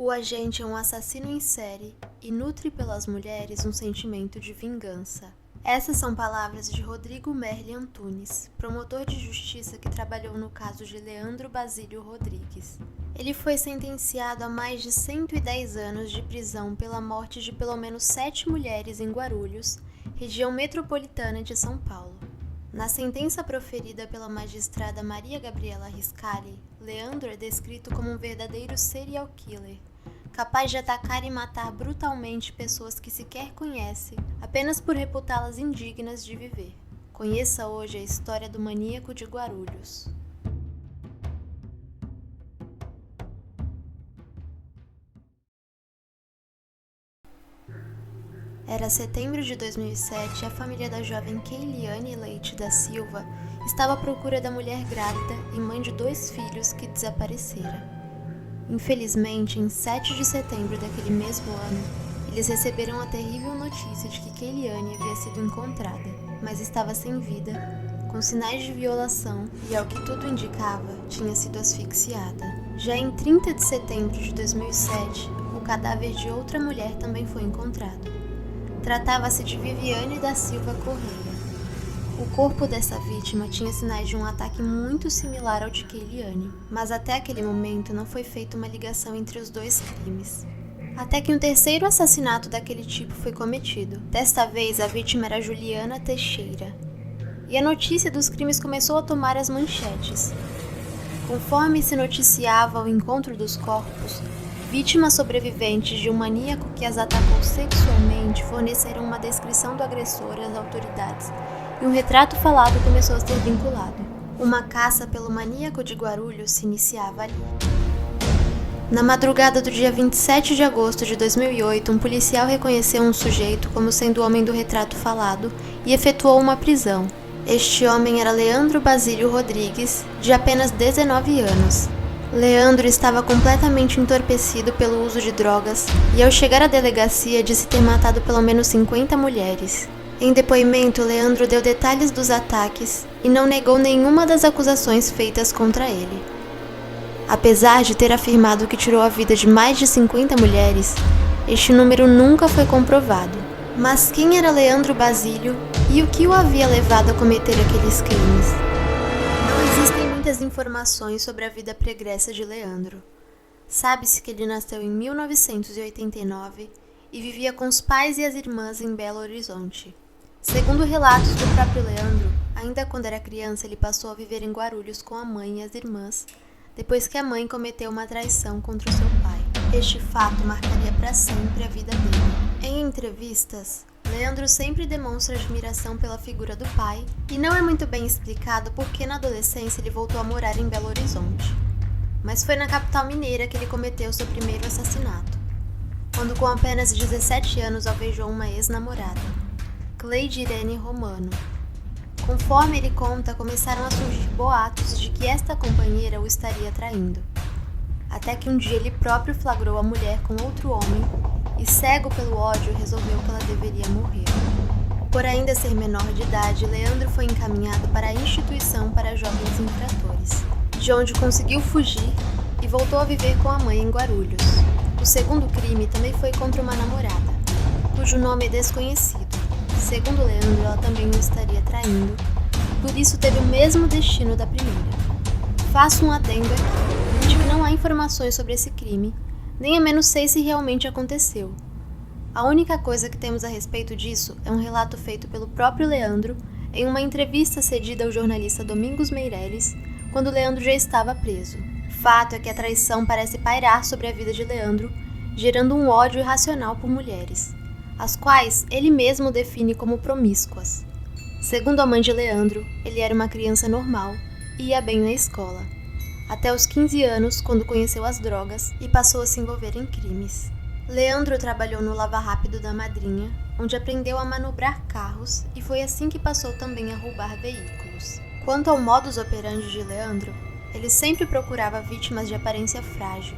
O agente é um assassino em série e nutre pelas mulheres um sentimento de vingança. Essas são palavras de Rodrigo Merli Antunes, promotor de justiça que trabalhou no caso de Leandro Basílio Rodrigues. Ele foi sentenciado a mais de 110 anos de prisão pela morte de pelo menos 7 mulheres em Guarulhos, região metropolitana de São Paulo. Na sentença proferida pela magistrada Maria Gabriela Riscali, Leandro é descrito como um verdadeiro serial killer, capaz de atacar e matar brutalmente pessoas que sequer conhece, apenas por reputá-las indignas de viver. Conheça hoje a história do maníaco de Guarulhos. Era setembro de 2007 e a família da jovem Keiliane Leite da Silva estava à procura da mulher grávida e mãe de 2 filhos que desaparecera. Infelizmente, em 7 de setembro daquele mesmo ano, eles receberam a terrível notícia de que Keiliane havia sido encontrada, mas estava sem vida, com sinais de violação e, ao que tudo indicava, tinha sido asfixiada. Já em 30 de setembro de 2007, o cadáver de outra mulher também foi encontrado. Tratava-se de Viviane da Silva Correia. O corpo dessa vítima tinha sinais de um ataque muito similar ao de Keiliane, mas até aquele momento não foi feita uma ligação entre os 2 crimes. Até que um terceiro assassinato daquele tipo foi cometido. Desta vez, a vítima era Juliana Teixeira. E a notícia dos crimes começou a tomar as manchetes. Conforme se noticiava o encontro dos corpos, vítimas sobreviventes de um maníaco que as atacou sexualmente forneceram uma descrição do agressor às autoridades e um retrato falado começou a ser vinculado. Uma caça pelo maníaco de Guarulhos se iniciava ali. Na madrugada do dia 27 de agosto de 2008, um policial reconheceu um sujeito como sendo o homem do retrato falado e efetuou uma prisão. Este homem era Leandro Basílio Rodrigues, de apenas 19 anos. Leandro estava completamente entorpecido pelo uso de drogas e, ao chegar à delegacia, disse ter matado pelo menos 50 mulheres. Em depoimento, Leandro deu detalhes dos ataques e não negou nenhuma das acusações feitas contra ele. Apesar de ter afirmado que tirou a vida de mais de 50 mulheres, este número nunca foi comprovado. Mas quem era Leandro Basílio e o que o havia levado a cometer aqueles crimes? Não existem muitas informações sobre a vida pregressa de Leandro. Sabe-se que ele nasceu em 1989 e vivia com os pais e as irmãs em Belo Horizonte. Segundo relatos do próprio Leandro, ainda quando era criança ele passou a viver em Guarulhos com a mãe e as irmãs, depois que a mãe cometeu uma traição contra o seu pai. Este fato marcaria para sempre a vida dele. Em entrevistas, Leandro sempre demonstra admiração pela figura do pai e não é muito bem explicado por que na adolescência ele voltou a morar em Belo Horizonte. Mas foi na capital mineira que ele cometeu seu primeiro assassinato, quando com apenas 17 anos alvejou uma ex-namorada, Cleide Irene Romano. Conforme ele conta, começaram a surgir boatos de que esta companheira o estaria traindo. Até que um dia ele próprio flagrou a mulher com outro homem e, cego pelo ódio, resolveu que ela deveria morrer. Por ainda ser menor de idade, Leandro foi encaminhado para a instituição para jovens infratores, de onde conseguiu fugir e voltou a viver com a mãe em Guarulhos. O segundo crime também foi contra uma namorada, cujo nome é desconhecido. Segundo Leandro, ela também o estaria traindo, por isso teve o mesmo destino da primeira. Faço um adendo aqui, de que não há informações sobre esse crime, nem ao menos sei se realmente aconteceu. A única coisa que temos a respeito disso é um relato feito pelo próprio Leandro em uma entrevista cedida ao jornalista Domingos Meirelles, quando Leandro já estava preso. Fato é que a traição parece pairar sobre a vida de Leandro, gerando um ódio irracional por mulheres, as quais ele mesmo define como promíscuas. Segundo a mãe de Leandro, ele era uma criança normal e ia bem na escola, até os 15 anos, quando conheceu as drogas e passou a se envolver em crimes. Leandro trabalhou no Lava Rápido da Madrinha, onde aprendeu a manobrar carros e foi assim que passou também a roubar veículos. Quanto ao modus operandi de Leandro, ele sempre procurava vítimas de aparência frágil,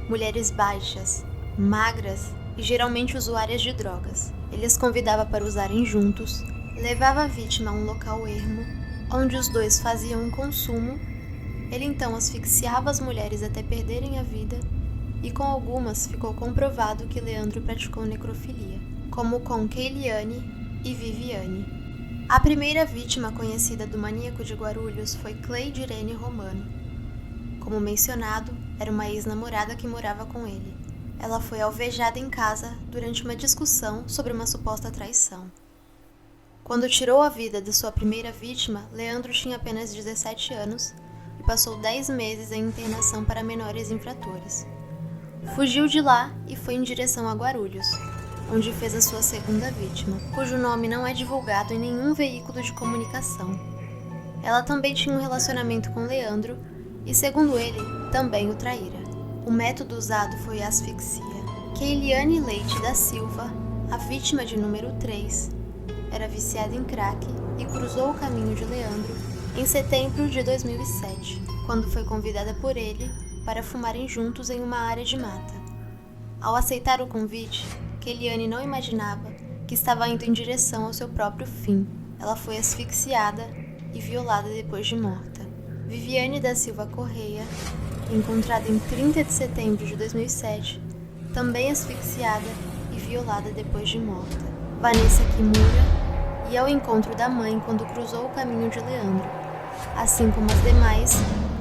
mulheres baixas, magras e geralmente usuárias de drogas. Ele as convidava para usarem juntos, levava a vítima a um local ermo, onde os dois faziam um consumo. Ele então asfixiava as mulheres até perderem a vida e com algumas ficou comprovado que Leandro praticou necrofilia, como com Keiliane e Viviane. A primeira vítima conhecida do maníaco de Guarulhos foi Cleide Irene Romano. Como mencionado, era uma ex-namorada que morava com ele. Ela foi alvejada em casa durante uma discussão sobre uma suposta traição. Quando tirou a vida de sua primeira vítima, Leandro tinha apenas 17 anos e passou 10 meses em internação para menores infratores. Fugiu de lá e foi em direção a Guarulhos, onde fez a sua segunda vítima, cujo nome não é divulgado em nenhum veículo de comunicação. Ela também tinha um relacionamento com Leandro e, segundo ele, também o traíra. O método usado foi a asfixia. Keiliane Leite da Silva, a vítima de número 3, era viciada em crack e cruzou o caminho de Leandro em setembro de 2007, quando foi convidada por ele para fumarem juntos em uma área de mata. Ao aceitar o convite, Keiliane não imaginava que estava indo em direção ao seu próprio fim. Ela foi asfixiada e violada depois de morta. Viviane da Silva Correia, encontrada em 30 de setembro de 2007, também asfixiada e violada depois de morta. Vanessa Kimura ia ao encontro da mãe quando cruzou o caminho de Leandro. Assim como as demais,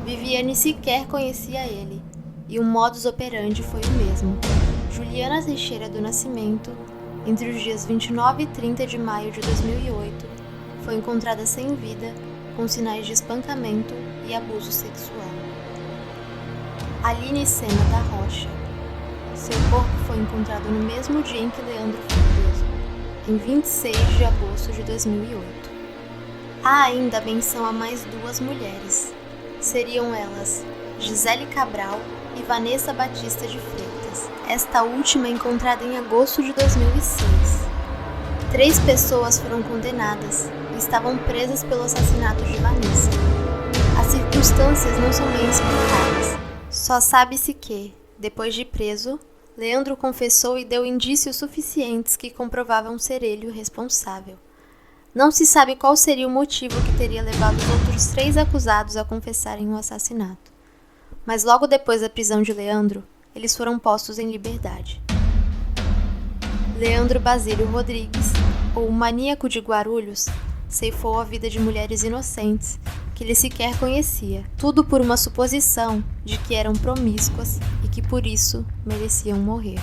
Viviane sequer conhecia ele, e o modus operandi foi o mesmo. Juliana Teixeira do Nascimento, entre os dias 29 e 30 de maio de 2008, foi encontrada sem vida, com sinais de espancamento e abuso sexual. Aline Sena da Rocha. Seu corpo foi encontrado no mesmo dia em que Leandro foi preso, em 26 de agosto de 2008. Há ainda menção a mais 2 mulheres. Seriam elas Gisele Cabral e Vanessa Batista de Freitas, esta última encontrada em agosto de 2006. 3 pessoas foram condenadas e estavam presas pelo assassinato de Vanessa. As circunstâncias não são bem explicadas. Só sabe-se que, depois de preso, Leandro confessou e deu indícios suficientes que comprovavam ser ele o responsável. Não se sabe qual seria o motivo que teria levado os outros 3 acusados a confessarem o assassinato. Mas logo depois da prisão de Leandro, eles foram postos em liberdade. Leandro Basílio Rodrigues, ou o maníaco de Guarulhos, ceifou a vida de mulheres inocentes que ele sequer conhecia, tudo por uma suposição de que eram promíscuas e que por isso mereciam morrer.